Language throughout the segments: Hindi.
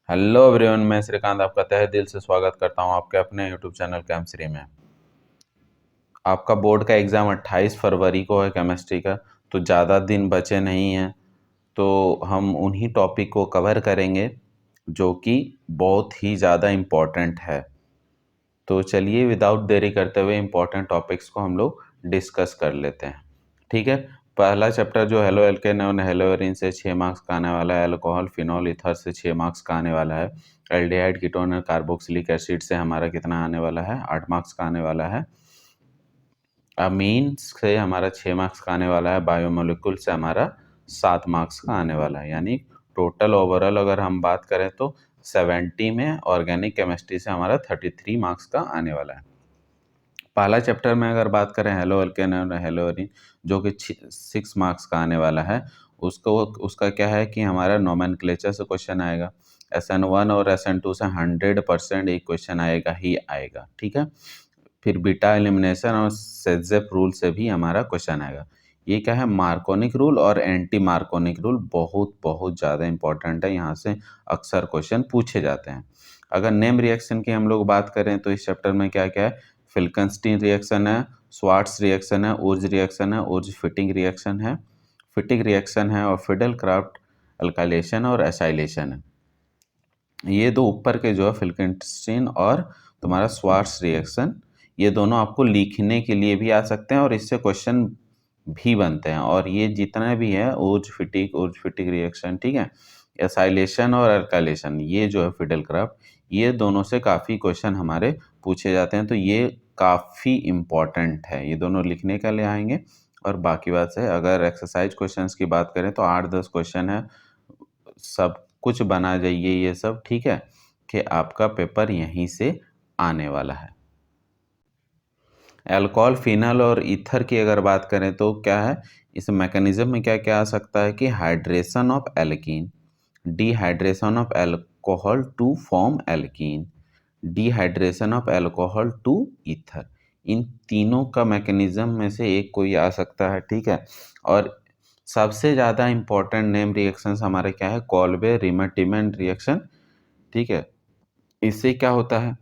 हेलो एवरीवन, मैं श्रीकांत आपका तहे दिल से स्वागत करता हूं आपके अपने यूट्यूब चैनल केमिस्ट्री में। आपका बोर्ड का एग्ज़ाम 28 फरवरी को है केमिस्ट्री का, तो ज़्यादा दिन बचे नहीं हैं। तो हम उन्हीं टॉपिक को कवर करेंगे जो कि बहुत ही ज़्यादा इम्पोर्टेंट है। तो चलिए विदाउट देरी करते हुए इम्पोर्टेंट टॉपिक्स को हम लोग डिस्कस कर लेते हैं। ठीक है। पहला चैप्टर जो हेलो एल्केन और हेलो एरीन से 6 मार्क्स का आने वाला है। अल्कोहल फिनॉल ईथर से 6 मार्क्स का आने वाला है। एल्डिहाइड कीटोन और कार्बोक्सिलिक एसिड से हमारा कितना आने वाला है? 8 मार्क्स का आने वाला है। अमीन से हमारा 6 मार्क्स का आने वाला है। बायोमोलिक्यूल से हमारा 7 मार्क्स का आने वाला है। यानी टोटल ओवरऑल अगर हम बात करें तो 70 में ऑर्गेनिक केमिस्ट्री से हमारा 33 मार्क्स का आने वाला है। पहला चैप्टर में अगर बात करें हेलो एल्केन और हेलो एरीन, जो कि 6 मार्क्स का आने वाला है, उसका क्या है कि हमारा नोमेनक्लेचर से क्वेश्चन आएगा। SN1 और SN2 से 100% एक क्वेश्चन आएगा ही आएगा। ठीक है। फिर बीटा एलिमिनेशन और सेज़ेप रूल से भी हमारा क्वेश्चन आएगा। ये क्या है? मार्कोनिक रूल और एंटी मार्कोनिक रूल बहुत बहुत ज़्यादा इंपॉर्टेंट है। यहाँ से अक्सर क्वेश्चन पूछे जाते हैं। अगर नेम रिएक्शन की हम लोग बात करें तो इस चैप्टर में क्या क्या है? फिल्कनस्टीन रिएक्शन है, स्वार्ट्स रिएक्शन है, उर्ज रिएक्शन है, उर्ज फिटिंग रिएक्शन है, फिटिंग रिएक्शन है और फिडेल क्राफ्ट अल्काइलेशन और एसाइलेशन है। ये दो ऊपर के जो है फिल्कनस्टीन और तुम्हारा स्वार्ट्स रिएक्शन, ये दोनों आपको लिखने के लिए भी आ सकते हैं और इससे क्वेश्चन भी बनते हैं। और ये जितने भी है उर्ज फिटिक रिएक्शन, ठीक है, एसाइलेशन और अल्काइलेशन, ये जो है फिडेल क्राफ्ट, ये दोनों से काफ़ी क्वेश्चन हमारे पूछे जाते हैं। तो ये काफ़ी इम्पॉर्टेंट है, ये दोनों लिखने के लिए आएंगे। और बाकी बात है, अगर एक्सरसाइज क्वेश्चंस की बात करें तो 8-10 क्वेश्चन है, सब कुछ बना जाइए ये सब, ठीक है, कि आपका पेपर यहीं से आने वाला है। अल्कोहल फिनल और ईथर की अगर बात करें तो क्या है इस मैकेनिज्म में, क्या क्या आ सकता है कि hydration of alkene, dehydration of alcohol to form alkene, dehydration of alcohol to ether, इन तीनों का मैकेनिज्म में से एक कोई आ सकता है। ठीक है। और सबसे ज़्यादा इंपॉर्टेंट नेम रिएक्शंस हमारे क्या है? Kolbe रिमटिमन reaction. ठीक है। इससे क्या होता है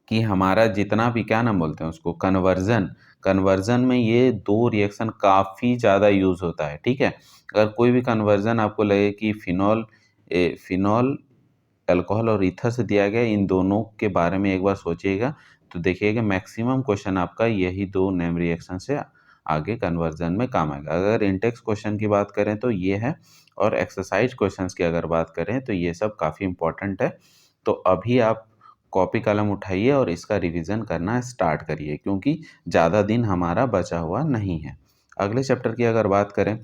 कि हमारा जितना भी, क्या नाम बोलते हैं उसको, कन्वर्जन, कन्वर्जन में ये दो रिएक्शन काफ़ी ज़्यादा यूज़ होता है। ठीक है। अगर कोई भी कन्वर्जन आपको लगे कि फिनॉल अल्कोहल और ईथर से दिया गया, इन दोनों के बारे में एक बार सोचिएगा तो देखिएगा मैक्सिमम क्वेश्चन आपका यही दो नेम रिएक्शन से आगे कन्वर्जन में काम आएगा। अगर इंटेक्स क्वेश्चन की बात करें तो ये है, और एक्सरसाइज क्वेश्चंस की अगर बात करें तो ये सब काफ़ी इंपॉर्टेंट है। तो अभी आप कॉपी कलम उठाइए और इसका रिवीजन करना स्टार्ट करिए, क्योंकि ज़्यादा दिन हमारा बचा हुआ नहीं है। अगले चैप्टर की अगर बात करें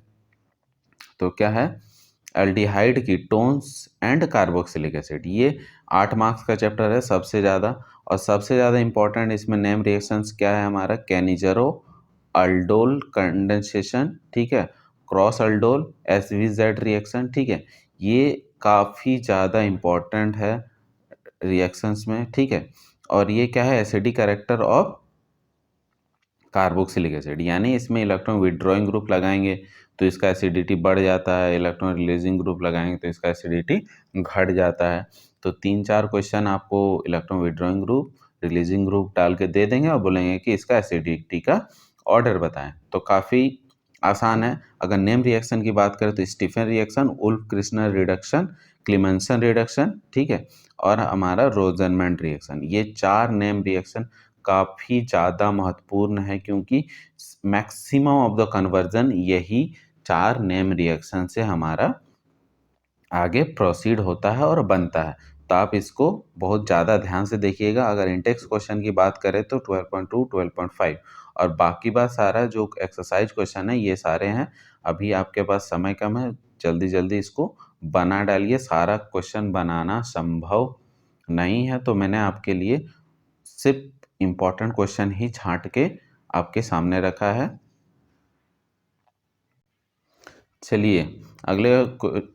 तो क्या है? Aldehyde ketones and carboxylic acid. ये 8 मार्क्स का चैप्टर है सबसे ज़्यादा, और सबसे ज़्यादा इंपॉर्टेंट इसमें नेम रिएक्शंस क्या है हमारा? कैनिजरो अल्डोल कंडेंसेशन, ठीक है, क्रॉस अल्डोल SVZ रिएक्शन। ठीक है। ये काफ़ी ज़्यादा इंपॉर्टेंट है रिएक्शंस में। ठीक है। और ये क्या है? Acidic character of carboxylic acid, यानी इसमें इलेक्ट्रॉन विड्रॉइंग ग्रुप लगाएंगे तो इसका एसिडिटी बढ़ जाता है, इलेक्ट्रॉन रिलीजिंग ग्रुप लगाएंगे तो इसका एसिडिटी घट जाता है। तो 3-4 क्वेश्चन आपको electron withdrawing group, releasing group डाल के दे देंगे और बोलेंगे कि इसका एसिडिटी का ऑर्डर बताएं। तो काफ़ी आसान है। अगर नेम रिएक्शन की बात करें तो Stephen reaction, Ulf क्रिस्नर reduction, क्लीमेंसन reduction, ठीक है, और हमारा रोजनमैन रिएक्शन, ये 4 नेम रिएक्शन काफ़ी ज़्यादा महत्वपूर्ण है, क्योंकि मैक्सिमम ऑफ द कन्वर्जन यही 4 नेम रिएक्शन से हमारा आगे प्रोसीड होता है और बनता है। तो आप इसको बहुत ज़्यादा ध्यान से देखिएगा। अगर इंटेक्स क्वेश्चन की बात करें तो 12.2, 12.5, और बाकी बात सारा जो एक्सरसाइज क्वेश्चन है ये सारे हैं। अभी आपके पास समय कम है, जल्दी जल्दी इसको बना डालिए। सारा क्वेश्चन बनाना संभव नहीं है, तो मैंने आपके लिए सिर्फ इम्पोर्टेंट क्वेश्चन ही छांट के आपके सामने रखा है। चलिए अगले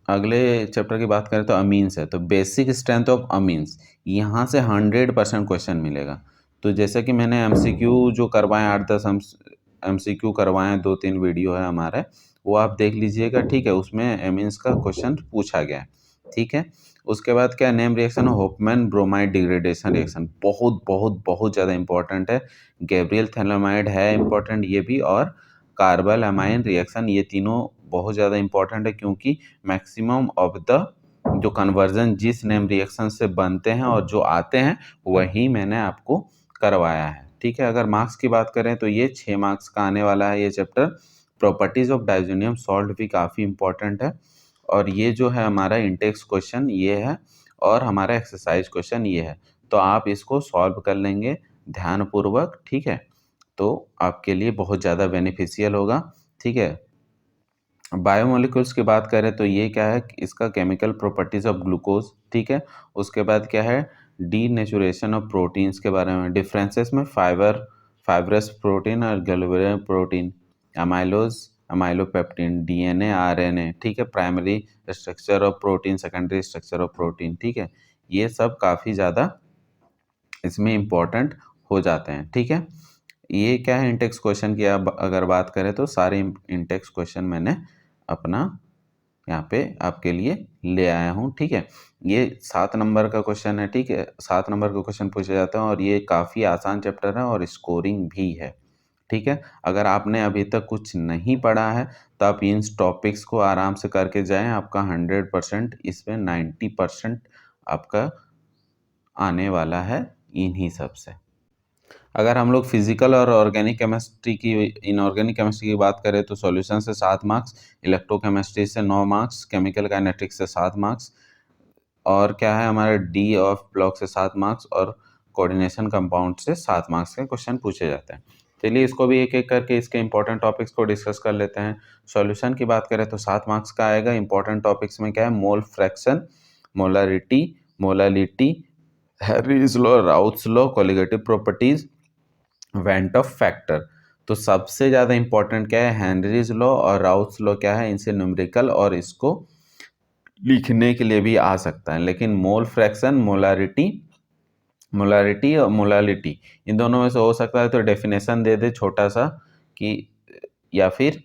अगले चैप्टर की बात करें तो अमीन्स है। तो बेसिक स्ट्रेंथ ऑफ अमीन्स, यहाँ से 100% क्वेश्चन मिलेगा। तो जैसे कि मैंने एमसीक्यू जो करवाएं, 8-10 एमसीक्यू करवाएं, 2-3 वीडियो है हमारे, वो आप देख लीजिएगा। ठीक है। उसमें अमीन्स का क्वेश्चन पूछा गया है। ठीक है। उसके बाद क्या name reaction Hofmann bromide degradation reaction, बहुत बहुत बहुत ज़्यादा इंपॉर्टेंट है। गैब्रियल थैलेमाइड है इंपॉर्टेंट ये भी, और कार्बल अमाइन रिएक्शन, ये तीनों बहुत ज़्यादा इंपॉर्टेंट है क्योंकि मैक्सिमम ऑफ द जो कन्वर्जन जिस नेम रिएक्शन से बनते हैं और जो आते हैं वही मैंने आपको करवाया है। ठीक है, अगर मार्क्स की बात करें तो ये 6 मार्क्स का आने वाला है ये chapter. Properties of diazonium salt भी काफ़ी इंपॉर्टेंट है, और ये जो है हमारा इंटेक्स क्वेश्चन ये है, और हमारा एक्सरसाइज क्वेश्चन ये है। तो आप इसको सॉल्व कर लेंगे ध्यानपूर्वक, ठीक है, तो आपके लिए बहुत ज़्यादा बेनिफिशियल होगा। ठीक है, बायोमोलिक्यूल्स की बात करें तो ये क्या है, इसका केमिकल प्रॉपर्टीज ऑफ ग्लूकोज, ठीक है। उसके बाद क्या है, डीनेचुरेशन ऑफ प्रोटीन्स के बारे में, डिफरेंसेस में फाइब्रस प्रोटीन और globular protein, amylose amylopectin, DNA RNA, ठीक है, primary structure of protein, secondary structure of protein, ठीक है, ये सब काफ़ी ज़्यादा इसमें इम्पोर्टेंट हो जाते हैं। ठीक है, ये क्या है, इंटेक्स क्वेश्चन की अब अगर बात करें तो सारे इंटेक्स क्वेश्चन मैंने अपना यहाँ पे आपके लिए ले आया हूँ। ठीक है, ये 7 नंबर का क्वेश्चन है। ठीक है, 7 नंबर का क्वेश्चन पूछे जाते हैं और ये काफ़ी आसान चैप्टर है और स्कोरिंग भी है। ठीक है, अगर आपने अभी तक कुछ नहीं पढ़ा है तो आप इन टॉपिक्स को आराम से करके जाएं, आपका 100% इसमें 90% आपका आने वाला है इन्हीं सब से। अगर हम लोग फिजिकल और ऑर्गेनिक केमिस्ट्री की, इनऑर्गेनिक केमिस्ट्री की बात करें तो सॉल्यूशन से 7 मार्क्स, इलेक्ट्रोकेमिस्ट्री से 9 मार्क्स, केमिकल काइनेटिक्स से 7 मार्क्स, और क्या है हमारा डी ऑफ ब्लॉक से 7 मार्क्स, और कोऑर्डिनेशन कंपाउंड से 7 मार्क्स के क्वेश्चन पूछे जाते हैं। चलिए इसको भी एक एक करके इसके इंपॉर्टेंट टॉपिक्स को डिस्कस कर लेते हैं। सॉल्यूशन की बात करें तो 7 मार्क्स का आएगा। इंपॉर्टेंट टॉपिक्स में क्या है, mole fraction, molarity, molality, Henry's law, Raoult's law, colligative properties, van't factor. तो सबसे ज़्यादा इंपॉर्टेंट क्या है, हेनरीज लॉ और राउथ्स लॉ क्या है, इनसे न्यूमेरिकल और इसको लिखने के लिए भी आ सकता है, लेकिन मोल फ्रैक्शन, मोलारिटी और मोलालिटी, इन दोनों में से हो सकता है तो डेफिनेशन दे दे छोटा सा कि, या फिर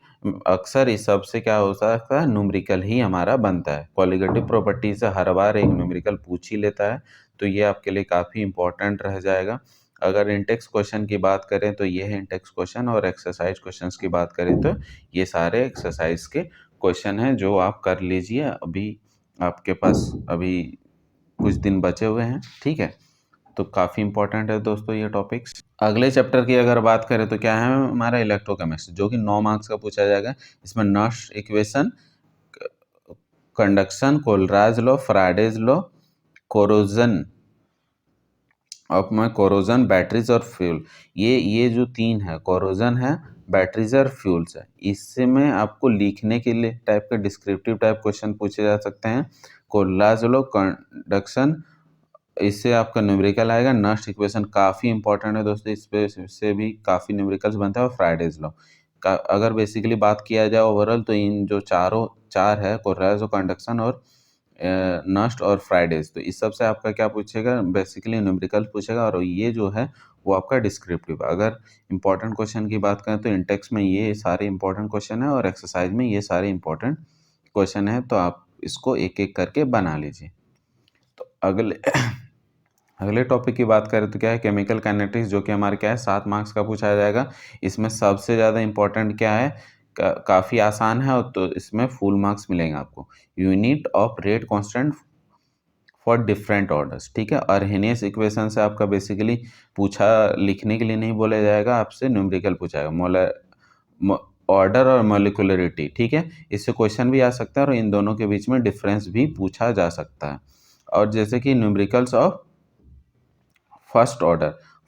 अक्सर इस सब से क्या हो सकता है, न्यूमेरिकल ही हमारा बनता है। कोलिगेटिव प्रॉपर्टी से हर बार एक न्यूमेरिकल पूछ ही लेता है, तो ये आपके लिए काफ़ी इंपॉर्टेंट रह जाएगा। अगर इंटेक्स क्वेश्चन की बात करें तो ये है इंटेक्स क्वेश्चन, और एक्सरसाइज क्वेश्चंस की बात करें तो ये सारे एक्सरसाइज के क्वेश्चन हैं जो आप कर लीजिए। अभी आपके पास अभी कुछ दिन बचे हुए हैं। ठीक है, तो काफ़ी इंपॉर्टेंट है दोस्तों ये टॉपिक्स। अगले चैप्टर की अगर बात करें तो क्या है हमारा इलेक्ट्रोकेमिस्ट्री, जो कि 9 मार्क्स का पूछा जाएगा। इसमें नॉश equation, conduction, Kohlrausch's law, Faraday's law, corrosion अब मैं कोरोजन, बैटरीज और फ्यूल, ये जो 3 है, कोरोजन है, बैटरीज और फ्यूल्स है, इससे में आपको लिखने के लिए टाइप का डिस्क्रिप्टिव टाइप क्वेश्चन पूछे जा सकते हैं। कोलराज लॉ, कंडक्शन, इससे आपका न्यूमेरिकल आएगा। नस्ट इक्वेशन काफ़ी इंपॉर्टेंट है दोस्तों, इससे भी काफ़ी न्यूमेरिकल्स बनता है। और फ्राइडेज लॉ का अगर बेसिकली बात किया जाए ओवरऑल तो इन जो चार है, कोलराज, कंडक्शन और नस्ट और फ्राइडेज, तो इस सब से आपका क्या पूछेगा, बेसिकली न्यूमेरिकल पूछेगा, और ये जो है वो आपका डिस्क्रिप्टिव। अगर इंपॉर्टेंट क्वेश्चन की बात करें तो इंटेक्स में ये सारे इंपॉर्टेंट क्वेश्चन है और एक्सरसाइज में ये सारे इंपॉर्टेंट क्वेश्चन है, तो आप इसको एक एक करके बना लीजिए। तो अगले अगले टॉपिक की बात करें तो क्या है, केमिकल काइनेटिक्स, जो कि हमारे क्या है 7 मार्क्स का पूछा जाएगा। इसमें सबसे ज़्यादा इंपॉर्टेंट क्या है, काफ़ी आसान है, तो इसमें फुल मार्क्स मिलेंगे आपको। Unit of rate constant for different orders, ठीक है। अर्हेनियस इक्वेशन से आपका बेसिकली पूछा, लिखने के लिए नहीं बोला जाएगा, आपसे न्यूमेरिकल पूछाएगा। ऑर्डर और मोलिकुलरिटी, ठीक है, इससे क्वेश्चन भी आ सकता है और इन दोनों के बीच में डिफरेंस भी पूछा जा सकता है। और जैसे कि numericals of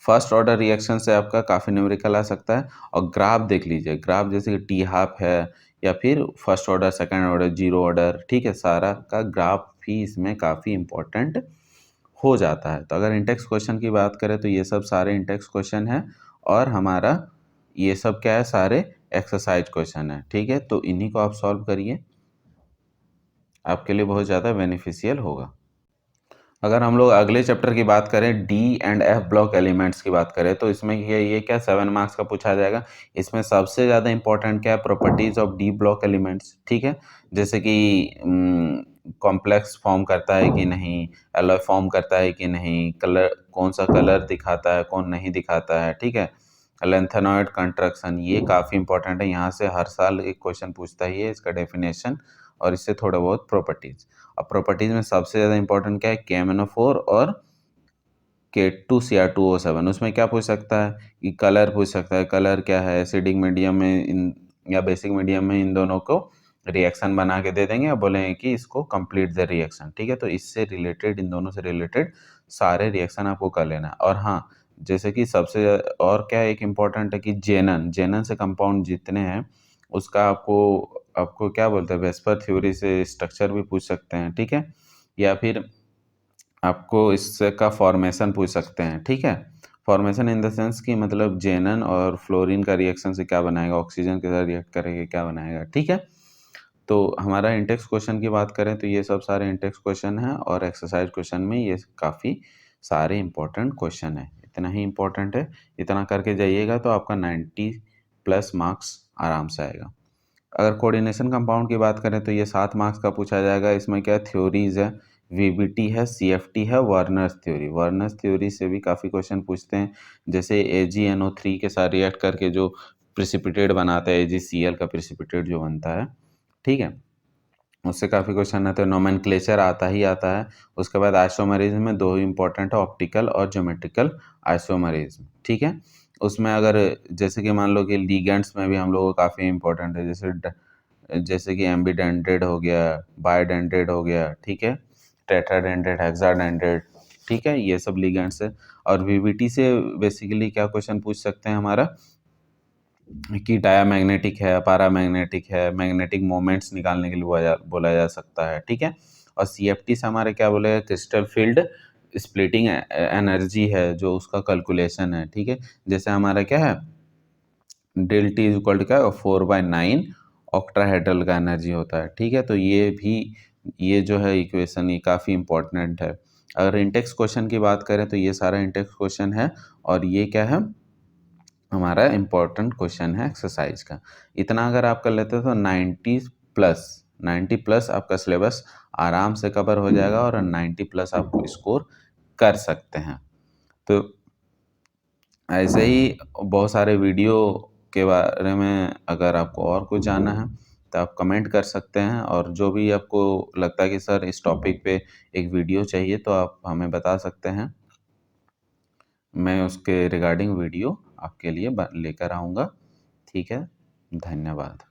first order reaction से आपका काफ़ी न्यूमेरिकल आ सकता है। और ग्राफ देख लीजिए, ग्राफ जैसे कि टी हाफ है, या फिर first order, second order, zero order, ठीक है, सारा का ग्राफ भी इसमें काफ़ी इंपॉर्टेंट हो जाता है। तो अगर इंटेक्स क्वेश्चन की बात करें तो ये सब सारे इंटेक्स क्वेश्चन है, और हमारा ये सब क्या है, सारे एक्सरसाइज क्वेश्चन है, ठीक है। तो इन्हीं को आप सॉल्व करिए, आपके लिए बहुत ज़्यादा बेनिफिशियल होगा। अगर हम लोग अगले चैप्टर की बात करें, D and F block elements की बात करें, तो इसमें ये क्या 7 मार्क्स का पूछा जाएगा। इसमें सबसे ज़्यादा इंपॉर्टेंट क्या है, properties of D block elements, ठीक है। जैसे कि कॉम्प्लेक्स फॉर्म करता है कि नहीं, एलॉय फॉर्म करता है कि नहीं, कलर कौन सा कलर दिखाता है, कौन नहीं दिखाता है, ठीक है। लेंथेनॉइड कंस्ट्रक्शन ये काफ़ी इंपॉर्टेंट है, यहाँ से हर साल एक क्वेश्चन पूछता ही है, इसका डेफिनेशन और इससे थोड़ा बहुत प्रॉपर्टीज। अब प्रॉपर्टीज में सबसे ज़्यादा इंपॉर्टेंट क्या है, KMnO4 और K2Cr2O7। उसमें क्या पूछ सकता है कि कलर पूछ सकता है, कलर क्या है, एसिडिक मीडियम में इन या बेसिक मीडियम में इन दोनों को रिएक्शन बना के दे देंगे और बोलेंगे कि इसको कंप्लीट द रिएक्शन, ठीक है। तो इससे रिलेटेड, इन दोनों से रिलेटेड सारे रिएक्शन आपको कर लेना है। और हाँ, जैसे कि सबसे और क्या एक इम्पॉर्टेंट है कि जेनन जेनन से कंपाउंड जितने हैं उसका आपको आपको क्या बोलते हैं, वेस्पर थ्योरी से स्ट्रक्चर भी पूछ सकते हैं, ठीक है। या फिर आपको इसका फॉर्मेशन पूछ सकते हैं, ठीक है। फॉर्मेशन इन द सेंस कि मतलब जेनन और फ्लोरीन का रिएक्शन से क्या बनाएगा, ऑक्सीजन के साथ रिएक्ट करेंगे क्या बनाएगा, ठीक है। तो हमारा इंटेक्स क्वेश्चन की बात करें तो ये सब सारे इंटेक्स क्वेश्चन हैं और एक्सरसाइज क्वेश्चन में ये काफ़ी सारे इंपॉर्टेंट क्वेश्चन है। इतना ही इंपॉर्टेंट है, इतना करके जाइएगा तो आपका 90+ मार्क्स आराम से आएगा। अगर कोऑर्डिनेशन कंपाउंड की बात करें तो ये 7 मार्क्स का पूछा जाएगा। इसमें क्या थ्योरीज है, वीबीटी है, सीएफटी है, वर्नर्स थ्योरी। वर्नर्स थ्योरी से भी काफ़ी क्वेश्चन पूछते हैं, जैसे AgNO3 के साथ रिएक्ट करके जो प्रिसिपिटेट बनाता है, AgCl का प्रिसिपिटेट जो बनता है, ठीक है, उससे काफ़ी क्वेश्चन आते हैं। नोमेनक्लेचर आता ही आता है। उसके बाद आइसोमरिज्म में दो ही इंपॉर्टेंट है, ऑप्टिकल और ज्योमेट्रिकल आइसोमरिज्म, ठीक है। उसमें अगर जैसे कि मान लो कि लिगेंड्स में भी हम लोग को काफ़ी इंपॉर्टेंट है, जैसे कि एम्बीडेंटेड हो गया, बायडेंटेड हो गया, ठीक है, टेट्राडेंटेड, हेक्साडेंटेड, ठीक है, ये सब लिगेंड्स है। और वीबीटी से बेसिकली क्या क्वेश्चन पूछ सकते हैं हमारा कि डायामैग्नेटिक है, पैरामैग्नेटिक है, मैग्नेटिक मोमेंट्स निकालने के लिए बोला जा सकता है, ठीक है। और सीएफटी से हमारे क्या बोलेगा, क्रिस्टल फील्ड स्प्लिटिंग एनर्जी है जो उसका कैलकुलेशन है, ठीक है। जैसे हमारा क्या है, delta is equal to क्या, 4/9 ऑक्टाहेड्रल का एनर्जी होता है, ठीक है। तो ये भी, ये जो है इक्वेशन, ये काफ़ी इंपॉर्टेंट है। अगर इंटेक्स क्वेश्चन की बात करें तो ये सारा इंटेक्स क्वेश्चन है और ये क्या है, हमारा इम्पोर्टेंट क्वेश्चन है एक्सरसाइज का। इतना अगर आप कर लेते हो तो 90+ आपका सिलेबस आराम से कवर हो जाएगा और 90+ आप स्कोर कर सकते हैं। तो ऐसे ही बहुत सारे वीडियो के बारे में अगर आपको और कुछ जानना है तो आप कमेंट कर सकते हैं, और जो भी आपको लगता है कि सर इस टॉपिक पे एक वीडियो चाहिए तो आप हमें बता सकते हैं, मैं उसके रिगार्डिंग वीडियो आपके लिए लेकर आऊँगा, ठीक है। धन्यवाद।